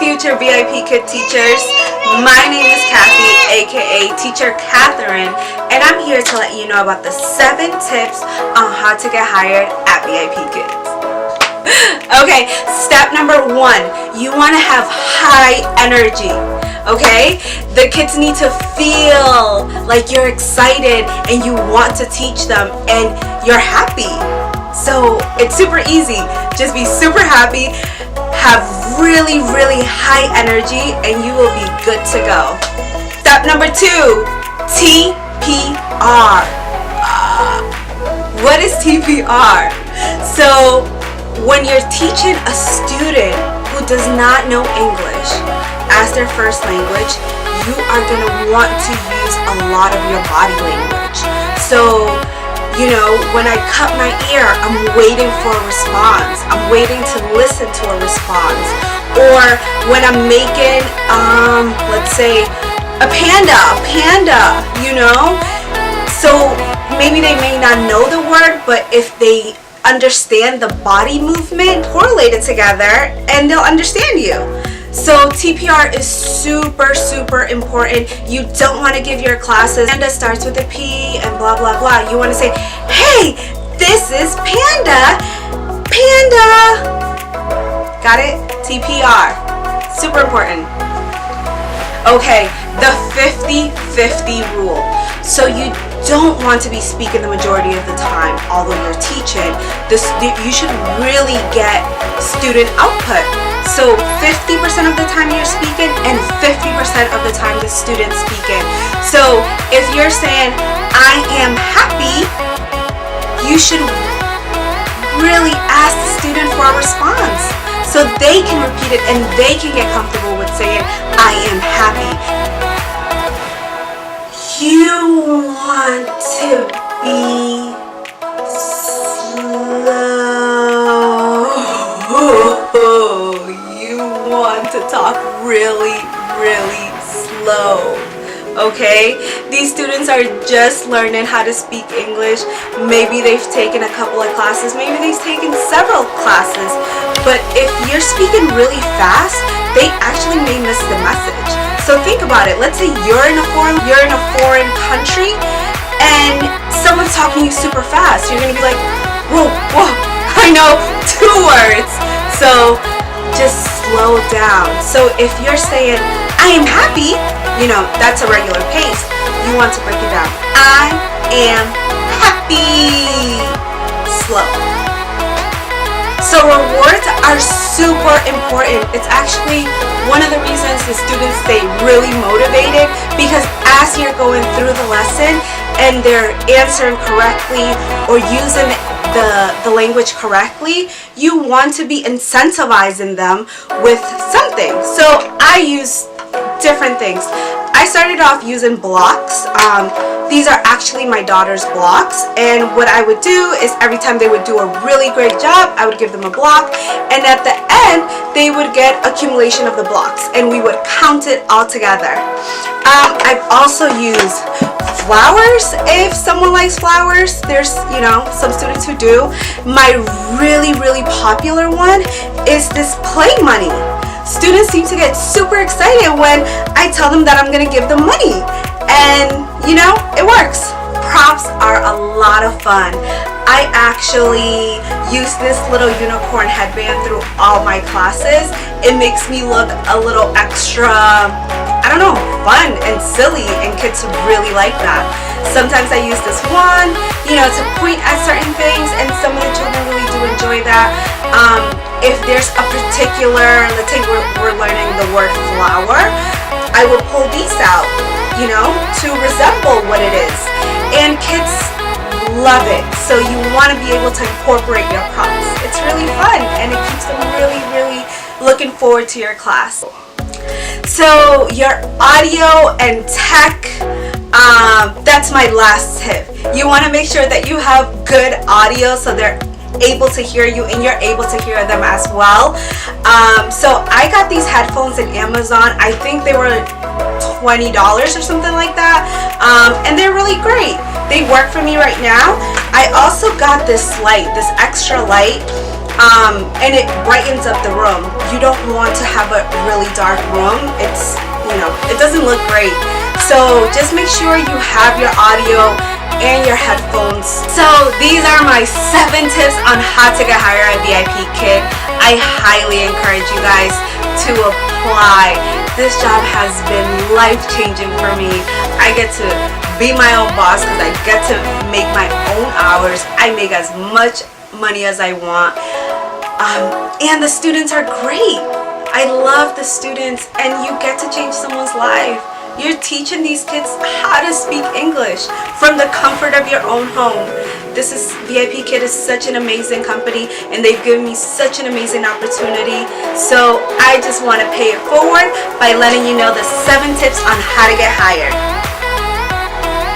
future VIP Kid teachers. My name is Kathy, aka Teacher Catherine, and I'm here to let you know about the 7 tips on how to get hired at VIP Kids. Okay, step number 1, you want to have high energy. Okay, the kids need to feel like you're excited and you want to teach them and you're happy. So it's super easy. Just be super happy, have really high energy, and you will be good to go. Step number 2, TPR. What is TPR? So when you're teaching a student who does not know English as their first language, you are going to want to use a lot of your body language. So, you know, when I cut my ear, I'm waiting for a response. I'm waiting to listen to a response. Or when I'm making, let's say, a panda, you know? So maybe they may not know the word, but if they understand the body movement, correlate it together, and they'll understand you. So TPR is super important. You don't want to give your classes Panda starts with a P and blah blah blah. You want to say, hey, this is Panda. Got it? TPR. Super important. Okay, the 50-50 rule. So you don't want to be speaking the majority of the time, although you're teaching. You should really get student output. So 50% of the time you're speaking and 50% of the time the student's speaking. So if you're saying, I am happy, you should really ask the student for a response so they can repeat it and they can get comfortable with saying, I am happy. You want to be slow. You want to talk really slow. Okay? These students are just learning how to speak English. Maybe they've taken a couple of classes. Maybe they've taken several classes. But if you're speaking really fast, they actually may miss the message. So think about it. Let's say you're in a foreign country and someone's talking to you super fast. You're going to be like, whoa, I know 2 words. So just slow down. So if you're saying, I am happy, you know, that's a regular pace. You want to break it down. I am happy. Slow. So rewards are super important. It's actually one of the reasons the students stay really motivated, because as you're going through the lesson and they're answering correctly or using the language correctly, you want to be incentivizing them with something. So I use different things. I started off using blocks. These are actually my daughter's blocks, and what I would do is every time they would do a really great job, I would give them a block, and at the end they would get accumulation of the blocks and we would count it all together. I've also used flowers. If someone likes flowers, there's, you know, some students who do. My really popular one is this play money. Students seem to get super excited when I tell them that I'm going to give them money. And, you know, it works. Props are a lot of fun. I actually use this little unicorn headband through all my classes. It makes me look a little extra, I don't know, fun and silly, and kids really like that. Sometimes I use this one, you know, to point at certain things, and some of the children really do enjoy that. If there's a particular, let's say we're learning the word flower, I will pull these out, you know, to resemble what it is. And kids love it. So you want to be able to incorporate your props. It's really fun, and it keeps them really looking forward to your class. So your audio and tech, that's my last tip. You want to make sure that you have good audio so they're able to hear you and you're able to hear them as well. So I got these headphones in Amazon. I think they were $20 or something like that, and they're really great. They work for me right now. I also got this light, this extra light. and it brightens up the room. You don't want to have a really dark room. It's, it doesn't look great. So just make sure you have your audio and your headphones. So these are my 7 tips on how to get hired at Vipkid. I highly encourage you guys to apply. This job has been life-changing for me. I get to be my own boss because I get to make my own hours. I make as much money as I want. And the students are great. I love the students, and you get to change someone's life. You're teaching these kids how to speak English from the comfort of your own home. Vipkid is such an amazing company, and they've given me such an amazing opportunity. So I just want to pay it forward by letting you know the 7 tips on how to get hired.